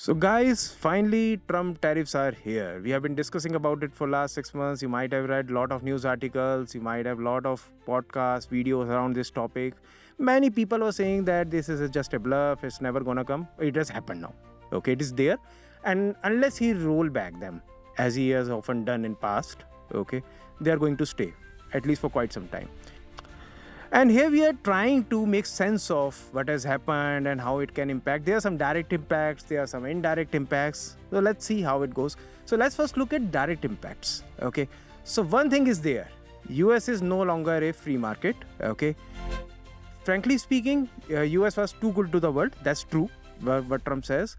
So guys, finally Trump tariffs are here. We have been discussing about it for last 6 months. You might have read a lot of news articles. You might have a lot of podcasts, videos around this topic. Many people were saying that this is just a bluff. It's never gonna come. It has happened now. Okay, it is there. And unless he roll back them, as he has often done in past, okay, they are going to stay, at least for quite some time. And here we are trying to make sense of what has happened and how it can impact. There are some direct impacts, there are some indirect impacts. So let's see how it goes. So let's first look at direct impacts. Okay. So one thing is there. US is no longer a free market. Okay. Frankly speaking, US was too good to the world. That's true. What Trump says.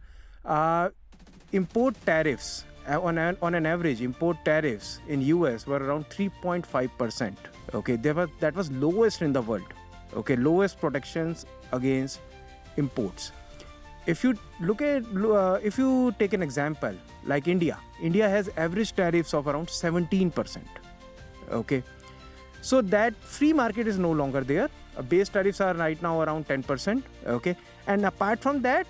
Import tariffs. On an average, import tariffs in US were around 3.5%. Okay, that was lowest in the world. Okay, lowest protections against imports. If you if you take an example like India has average tariffs of around 17%. Okay, so that free market is no longer there. Base tariffs are right now around 10%. Okay, and apart from that,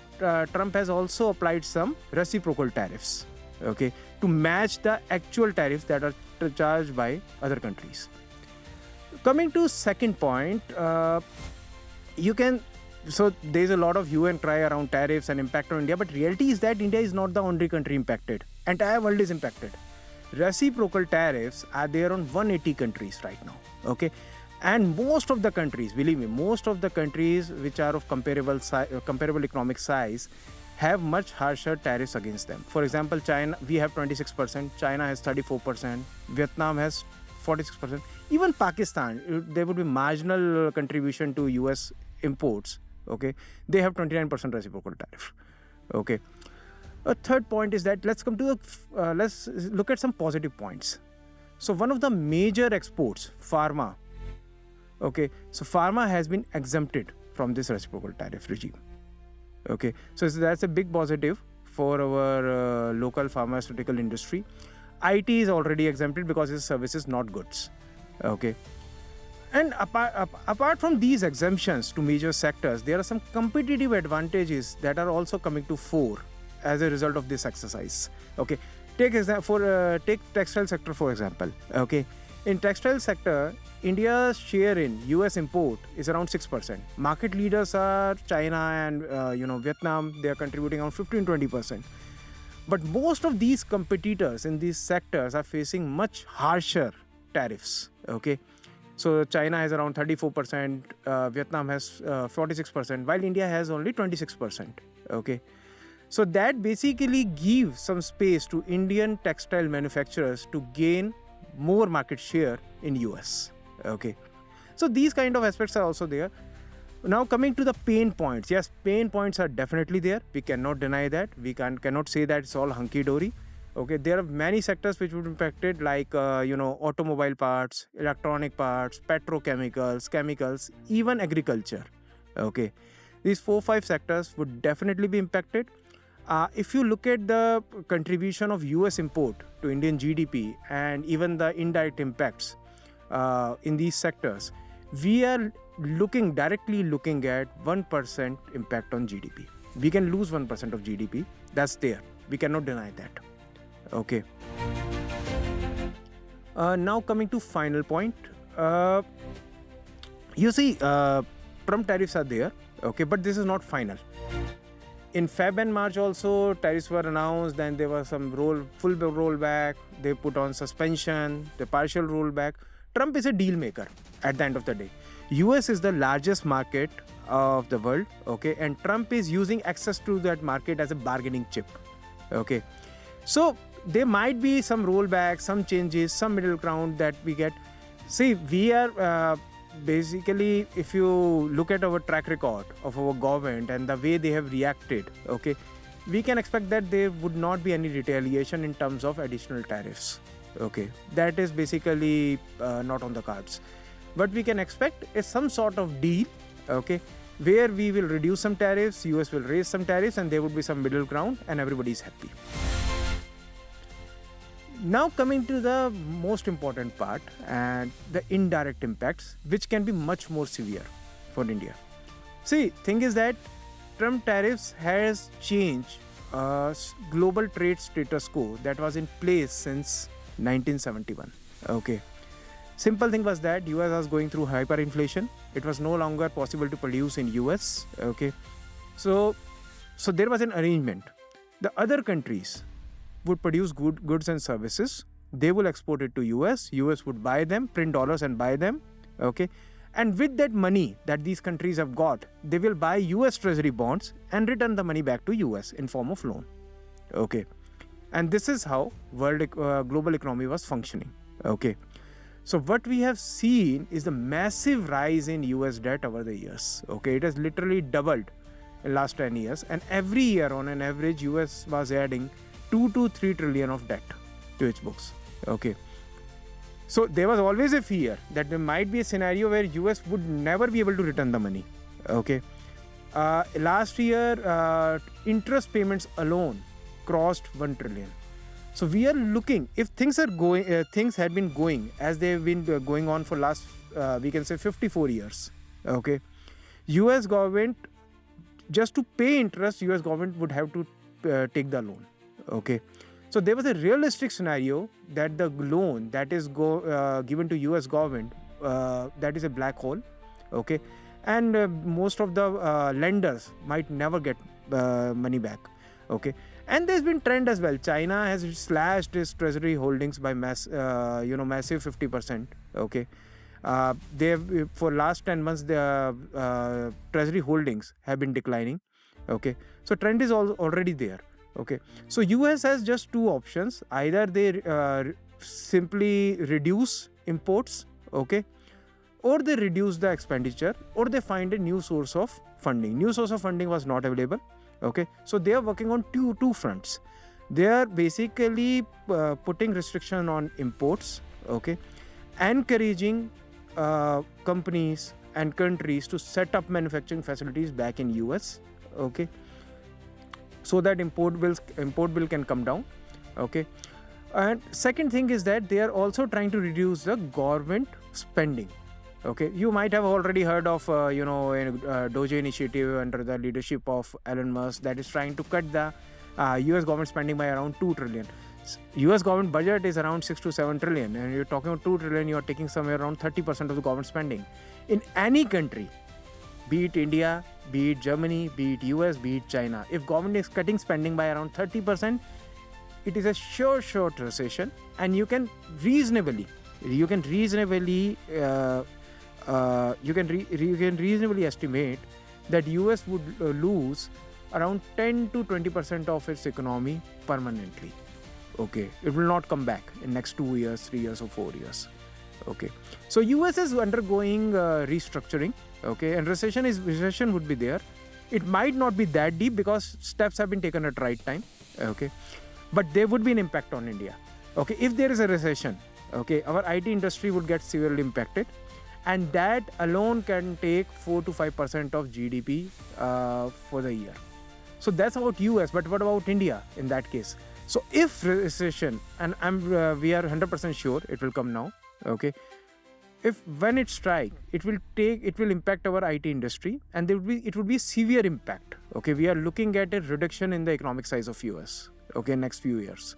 Trump has also applied some reciprocal tariffs. Okay, to match the actual tariffs that are charged by other countries. Coming to second point, so there's a lot of hue and cry around tariffs and impact on India, but reality is that India is not the only country impacted. Entire world is impacted. Reciprocal tariffs are there on 180 countries right now. Okay, and most of the countries, believe me, most of the countries which are of comparable economic size have much harsher tariffs against them. For example, China, we have 26%, China has 34%, Vietnam has 46%, even Pakistan, there would be marginal contribution to US imports. Okay, they have 29% reciprocal tariff. Okay, a third point is that let's look at some positive points. So one of the major exports, pharma. Okay, so pharma has been exempted from this reciprocal tariff regime. Okay, so that's a big positive for our local pharmaceutical industry. IT is already exempted because it's services, not goods. Okay, and apart from these exemptions to major sectors, there are some competitive advantages that are also coming to fore as a result of this exercise. Okay, take textile sector for example. Okay, in textile sector, India's share in US import is around 6%. Market leaders are China and Vietnam. They are contributing around 15-20%. But most of these competitors in these sectors are facing much harsher tariffs. Okay, so China has around 34%, Vietnam has 46%, while India has only 26%. Okay, so that basically gives some space to Indian textile manufacturers to gain more market share in US. Okay, so these kind of aspects are also there. Now coming to the pain points, yes, pain points are definitely there. We cannot deny that. We cannot say that it's all hunky-dory. Okay, there are many sectors which would be impacted, like automobile parts, electronic parts, petrochemicals, chemicals, even agriculture. Okay, these 4-5 sectors would definitely be impacted. If you look at the contribution of US import to Indian GDP and even the indirect impacts in these sectors, we are directly looking at 1% impact on GDP. We can lose 1% of GDP. That's there. We cannot deny that. Okay. Now coming to final point. You see, Trump tariffs are there. Okay, but this is not final. In Feb and March also, tariffs were announced, then there was some full rollback, they put on suspension, the partial rollback. Trump is a deal maker at the end of the day. US is the largest market of the world, okay, and Trump is using access to that market as a bargaining chip. Okay, so there might be some rollback, some changes, some middle ground that we get. See, we are basically, if you look at our track record of our government and the way they have reacted, okay, we can expect that there would not be any retaliation in terms of additional tariffs. Okay, that is basically not on the cards. What we can expect is some sort of deal, okay, where we will reduce some tariffs, US will raise some tariffs, and there would be some middle ground and everybody is happy. Now coming to the most important part, and the indirect impacts, which can be much more severe for India. See, thing is that Trump tariffs has changed global trade status quo that was in place since 1971. Okay. Simple thing was that US was going through hyperinflation. It was no longer possible to produce in US. Okay. So there was an arrangement. The other countries would produce goods and services. They will export it to US. US would buy them, print dollars and buy them. Okay. And with that money that these countries have got, they will buy US treasury bonds and return the money back to US in form of loan. Okay. And this is how global economy was functioning. Okay. So what we have seen is the massive rise in US debt over the years. Okay. It has literally doubled in last 10 years. And every year on an average, US was adding 2 to 3 trillion of debt to its books. Okay. So there was always a fear that there might be a scenario where US would never be able to return the money. Okay. Last year, interest payments alone crossed 1 trillion. So we are looking, if things had been going as they've been going on for last, we can say 54 years. Okay. US government, just to pay interest, US government would have to take the loan. Okay. So there was a realistic scenario that the loan that is given to US government, that is a black hole. Okay. And most of the lenders might never get money back. Okay. And there's been trend as well. China has slashed its treasury holdings by massive 50%. Okay. For last 10 months, the treasury holdings have been declining. Okay. So trend is already there. Okay. So US has just two options. Either they simply reduce imports. Okay. Or they reduce the expenditure, or they find a new source of funding. New source of funding was not available. Okay, so they are working on two fronts. They are basically putting restriction on imports. Okay, encouraging companies and countries to set up manufacturing facilities back in US. Okay, so that import bill can come down. Okay, and second thing is that they are also trying to reduce the government spending. Okay, you might have already heard of a Doge initiative under the leadership of Elon Musk that is trying to cut the US government spending by around 2 trillion. US government budget is around 6 to 7 trillion, and you're talking about 2 trillion, you're taking somewhere around 30% of the government spending. In any country, be it India, be it Germany, be it US, be it China, if government is cutting spending by around 30%, it is a sure recession, and you can reasonably estimate that US would lose around 10 to 20% of its economy permanently. Okay, it will not come back in next 2 years, 3 years, or 4 years. Okay, so US is undergoing restructuring. Okay, and recession would be there. It might not be that deep because steps have been taken at right time. Okay, but there would be an impact on India. Okay, if there is a recession, okay, our IT industry would get severely impacted. And that alone can take 4 to 5% of GDP for the year. So that's about US, but what about India in that case? So if recession, and we are 100% sure it will come now. Okay, when it strikes, it will impact our IT industry, and it would be severe impact. Okay, we are looking at a reduction in the economic size of US. Okay, next few years.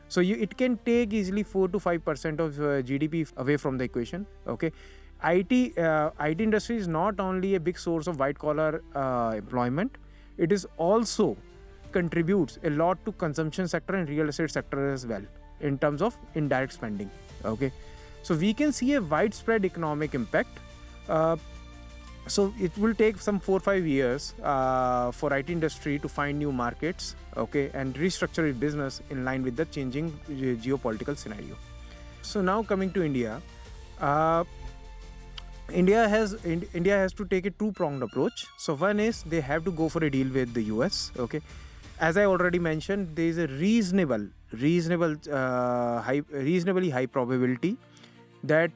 So it can take easily 4 to 5% of GDP away from the equation. Okay. IT industry is not only a big source of white collar employment, it is also contributes a lot to consumption sector and real estate sector as well in terms of indirect spending. Okay, so we can see a widespread economic impact. So it will take some 4-5 years for IT industry to find new markets. Okay, and restructure its business in line with the changing geopolitical scenario. So now coming to India. India has to take a two-pronged approach. So one is they have to go for a deal with the US. Okay, as I already mentioned, there is a reasonably high probability that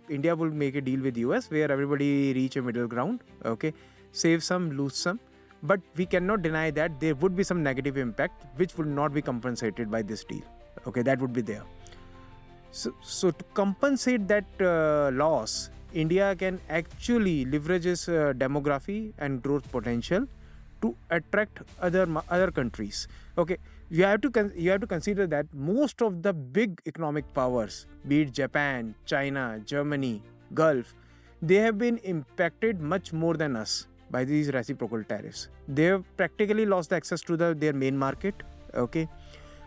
India will make a deal with US where everybody reach a middle ground. Okay, save some, lose some, but we cannot deny that there would be some negative impact which will not be compensated by this deal. Okay, that would be there. So to compensate that loss, India can actually leverage its demography and growth potential to attract other countries. Okay, you have to consider that most of the big economic powers, be it Japan, China, Germany, Gulf, they have been impacted much more than us by these reciprocal tariffs. They have practically lost access to their main market. Okay,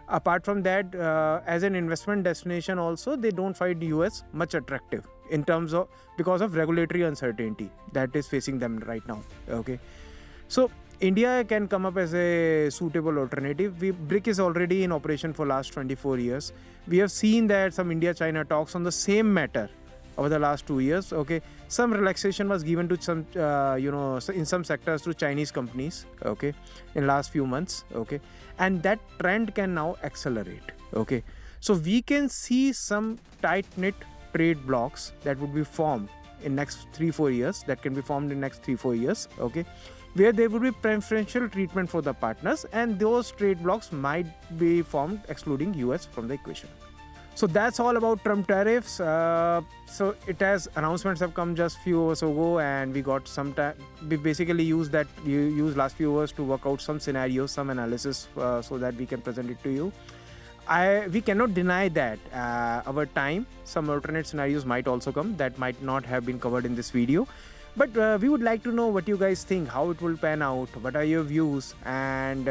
apart from that, as an investment destination also, they don't find US much attractive in terms of, because of regulatory uncertainty that is facing them right now. Okay, so India can come up as a suitable alternative. BRIC is already in operation for last 24 years. We have seen that some India-China talks on the same matter over the last 2 years. Okay, some relaxation was given to some, in some sectors to Chinese companies. Okay, in last few months. Okay, and that trend can now accelerate. Okay, so we can see some tight-knit trade blocks that would be formed in next 3-4 years. That can be formed in next 3-4 years. Okay, where there would be preferential treatment for the partners, and those trade blocks might be formed excluding US from the equation. So that's all about Trump tariffs. So announcements have come just few hours ago, and we got some time. We basically used last few hours to work out some scenarios, some analysis, so that we can present it to you. We cannot deny that over time some alternate scenarios might also come that might not have been covered in this video. But we would like to know what you guys think, how it will pan out, what are your views, and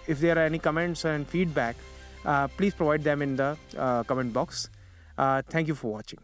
if there are any comments and feedback, please provide them in the comment box. Thank you for watching.